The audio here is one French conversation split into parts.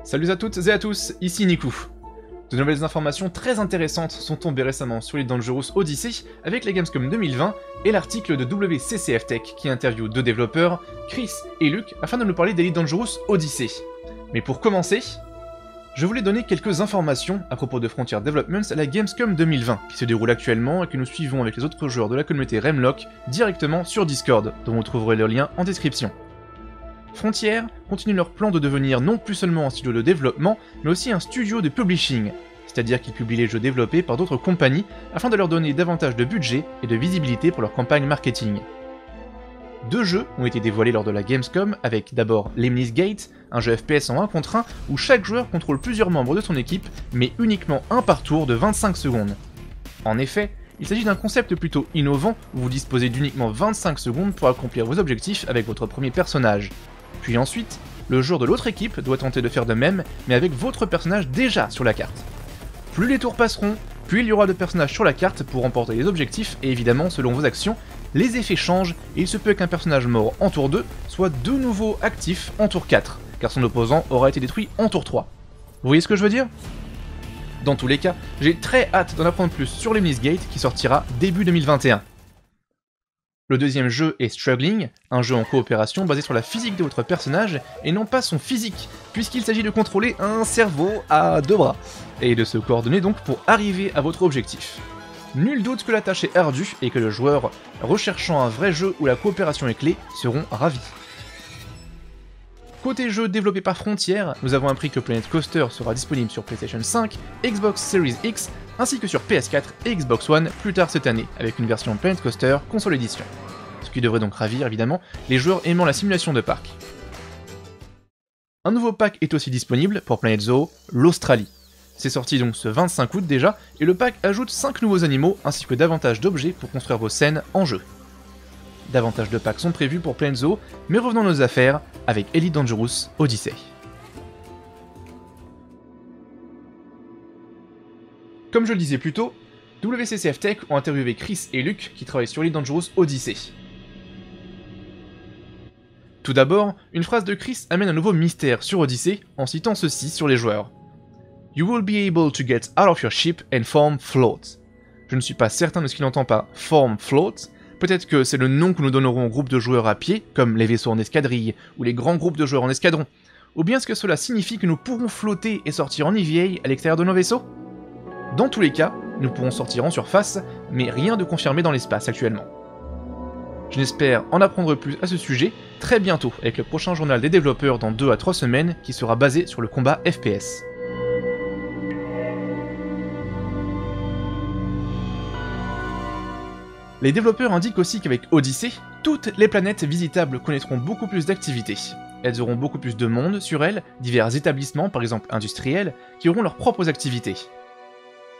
Salut à toutes et à tous, ici Niku. De nouvelles informations très intéressantes sont tombées récemment sur Elite Dangerous Odyssey avec la Gamescom 2020 et l'article de WCCF Tech qui interviewe deux développeurs, Chris et Luke, afin de nous parler d'Elite Dangerous Odyssey. Mais pour commencer, je voulais donner quelques informations à propos de Frontier Developments à la Gamescom 2020, qui se déroule actuellement et que nous suivons avec les autres joueurs de la communauté Remlock directement sur Discord, dont vous trouverez le lien en description. Frontier continue leur plan de devenir non plus seulement un studio de développement, mais aussi un studio de publishing, c'est-à-dire qu'ils publient les jeux développés par d'autres compagnies afin de leur donner davantage de budget et de visibilité pour leur campagne marketing. Deux jeux ont été dévoilés lors de la Gamescom avec d'abord Lemnis Gate, un jeu FPS en 1 contre 1 où chaque joueur contrôle plusieurs membres de son équipe, mais uniquement un par tour de 25 secondes. En effet, il s'agit d'un concept plutôt innovant où vous disposez d'uniquement 25 secondes pour accomplir vos objectifs avec votre premier personnage. Puis ensuite, le joueur de l'autre équipe doit tenter de faire de même, mais avec votre personnage déjà sur la carte. Plus les tours passeront, plus il y aura de personnages sur la carte pour remporter les objectifs, et évidemment, selon vos actions, les effets changent, et il se peut qu'un personnage mort en tour 2 soit de nouveau actif en tour 4, car son opposant aura été détruit en tour 3. Vous voyez ce que je veux dire ? Dans tous les cas, j'ai très hâte d'en apprendre plus sur Lemnis Gate qui sortira début 2021. Le deuxième jeu est Struggling, un jeu en coopération basé sur la physique de votre personnage et non pas son physique, puisqu'il s'agit de contrôler un cerveau à deux bras, et de se coordonner donc pour arriver à votre objectif. Nul doute que la tâche est ardue et que le joueur, recherchant un vrai jeu où la coopération est clé, seront ravis. Côté jeu développé par Frontier, nous avons appris que Planet Coaster sera disponible sur PlayStation 5, Xbox Series X, ainsi que sur PS4 et Xbox One plus tard cette année, avec une version Planet Coaster console édition. Ce qui devrait donc ravir évidemment les joueurs aimant la simulation de parc. Un nouveau pack est aussi disponible pour Planet Zoo, l'Australie. C'est sorti donc ce 25 août déjà, et le pack ajoute 5 nouveaux animaux ainsi que davantage d'objets pour construire vos scènes en jeu. Davantage de packs sont prévus pour Planet Zoo, mais revenons à nos affaires avec Elite Dangerous Odyssey. Comme je le disais plus tôt, WCCF Tech ont interviewé Chris et Luke qui travaillent sur Elite Dangerous Odyssey. Tout d'abord, une phrase de Chris amène un nouveau mystère sur Odyssey en citant ceci sur les joueurs. You will be able to get out of your ship and form float. Je ne suis pas certain de ce qu'il entend par form float. Peut-être que c'est le nom que nous donnerons aux groupes de joueurs à pied, comme les vaisseaux en escadrille, ou les grands groupes de joueurs en escadron. Ou bien est-ce que cela signifie que nous pourrons flotter et sortir en EVA à l'extérieur de nos vaisseaux ? Dans tous les cas, nous pourrons sortir en surface, mais rien de confirmé dans l'espace actuellement. Je n'espère en apprendre plus à ce sujet très bientôt avec le prochain journal des développeurs dans 2 à 3 semaines qui sera basé sur le combat FPS. Les développeurs indiquent aussi qu'avec Odyssey, toutes les planètes visitables connaîtront beaucoup plus d'activités. Elles auront beaucoup plus de monde sur elles, divers établissements, par exemple industriels, qui auront leurs propres activités.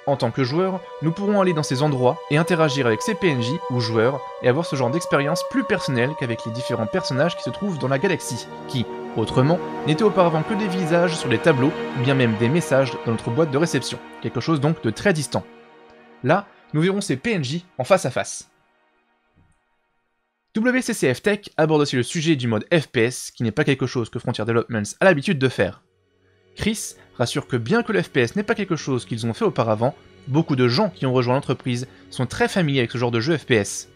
En tant que joueurs, nous pourrons aller dans ces endroits et interagir avec ces PNJ ou joueurs et avoir ce genre d'expérience plus personnelle qu'avec les différents personnages qui se trouvent dans la galaxie, qui, autrement, n'étaient auparavant que des visages sur des tableaux ou bien même des messages dans notre boîte de réception, quelque chose donc de très distant. Là, nous verrons ces PNJ en face à face. WCCF Tech aborde aussi le sujet du mode FPS, qui n'est pas quelque chose que Frontier Developments a l'habitude de faire. Chris rassure que bien que le FPS n'est pas quelque chose qu'ils ont fait auparavant, beaucoup de gens qui ont rejoint l'entreprise sont très familiers avec ce genre de jeu FPS.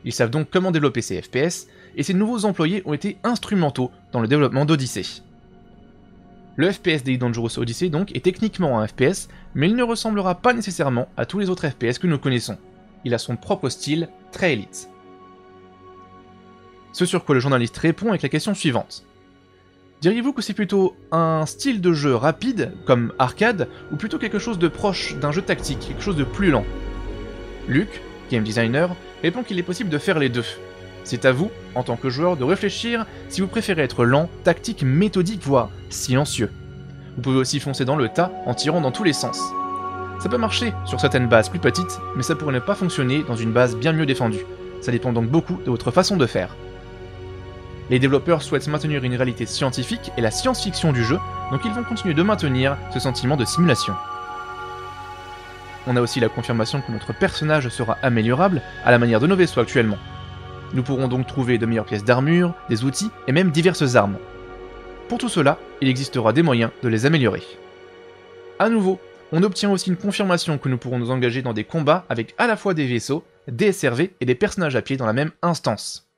Ils savent donc comment développer ces FPS, et ces nouveaux employés ont été instrumentaux dans le développement d'Odyssey. Le FPS d'Elite Dangerous Odyssey donc est techniquement un FPS, mais il ne ressemblera pas nécessairement à tous les autres FPS que nous connaissons. Il a son propre style, très élite. Ce sur quoi le journaliste répond avec la question suivante. Diriez-vous que c'est plutôt un style de jeu rapide, comme arcade, ou plutôt quelque chose de proche d'un jeu tactique, quelque chose de plus lent ? Luke, game designer, répond qu'il est possible de faire les deux. C'est à vous, en tant que joueur, de réfléchir si vous préférez être lent, tactique, méthodique, voire silencieux. Vous pouvez aussi foncer dans le tas en tirant dans tous les sens. Ça peut marcher sur certaines bases plus petites, mais ça pourrait ne pas fonctionner dans une base bien mieux défendue. Ça dépend donc beaucoup de votre façon de faire. Les développeurs souhaitent maintenir une réalité scientifique et la science-fiction du jeu, donc ils vont continuer de maintenir ce sentiment de simulation. On a aussi la confirmation que notre personnage sera améliorable à la manière de nos vaisseaux actuellement. Nous pourrons donc trouver de meilleures pièces d'armure, des outils et même diverses armes. Pour tout cela, il existera des moyens de les améliorer. A nouveau, on obtient aussi une confirmation que nous pourrons nous engager dans des combats avec à la fois des vaisseaux, des SRV et des personnages à pied dans la même instance.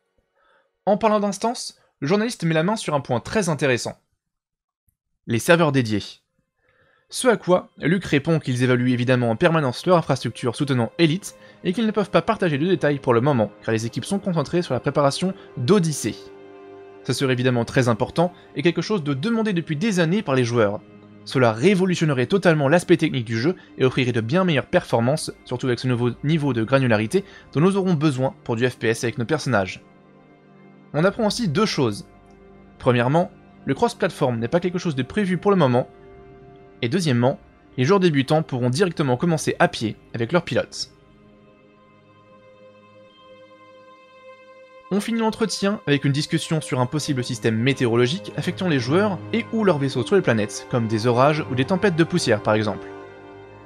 En parlant d'instance, le journaliste met la main sur un point très intéressant. Les serveurs dédiés. Ce à quoi Luke répond qu'ils évaluent évidemment en permanence leur infrastructure soutenant Elite et qu'ils ne peuvent pas partager de détails pour le moment car les équipes sont concentrées sur la préparation d'Odyssée. Ce serait évidemment très important et quelque chose de demandé depuis des années par les joueurs. Cela révolutionnerait totalement l'aspect technique du jeu et offrirait de bien meilleures performances, surtout avec ce nouveau niveau de granularité dont nous aurons besoin pour du FPS avec nos personnages. On apprend aussi deux choses. Premièrement, le cross-platform n'est pas quelque chose de prévu pour le moment, et deuxièmement, les joueurs débutants pourront directement commencer à pied avec leurs pilotes. On finit l'entretien avec une discussion sur un possible système météorologique affectant les joueurs et ou leurs vaisseaux sur les planètes, comme des orages ou des tempêtes de poussière par exemple.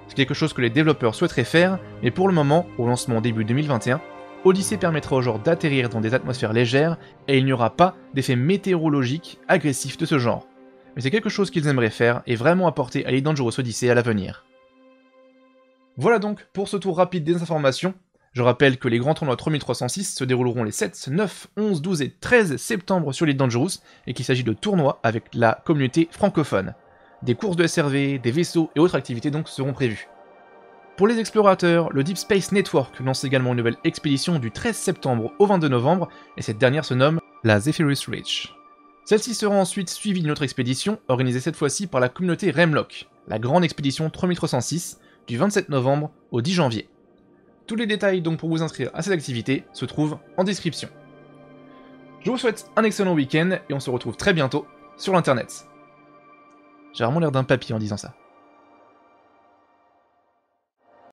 C'est quelque chose que les développeurs souhaiteraient faire, mais pour le moment, au lancement début 2021, Odyssey permettra aux joueurs d'atterrir dans des atmosphères légères et il n'y aura pas d'effet météorologique agressif de ce genre. Mais c'est quelque chose qu'ils aimeraient faire et vraiment apporter à Elite Dangerous Odyssey à l'avenir. Voilà donc pour ce tour rapide des informations. Je rappelle que les grands tournois 3306 se dérouleront les 7, 9, 11, 12 et 13 septembre sur Elite Dangerous et qu'il s'agit de tournois avec la communauté francophone. Des courses de SRV, des vaisseaux et autres activités donc seront prévues. Pour les explorateurs, le Deep Space Network lance également une nouvelle expédition du 13 septembre au 22 novembre et cette dernière se nomme la Zephyrus Reach. Celle-ci sera ensuite suivie d'une autre expédition, organisée cette fois-ci par la communauté Remlock, la grande expédition 3306, du 27 novembre au 10 janvier. Tous les détails donc pour vous inscrire à cette activité se trouvent en description. Je vous souhaite un excellent week-end et on se retrouve très bientôt sur l'internet. J'ai vraiment l'air d'un papy en disant ça.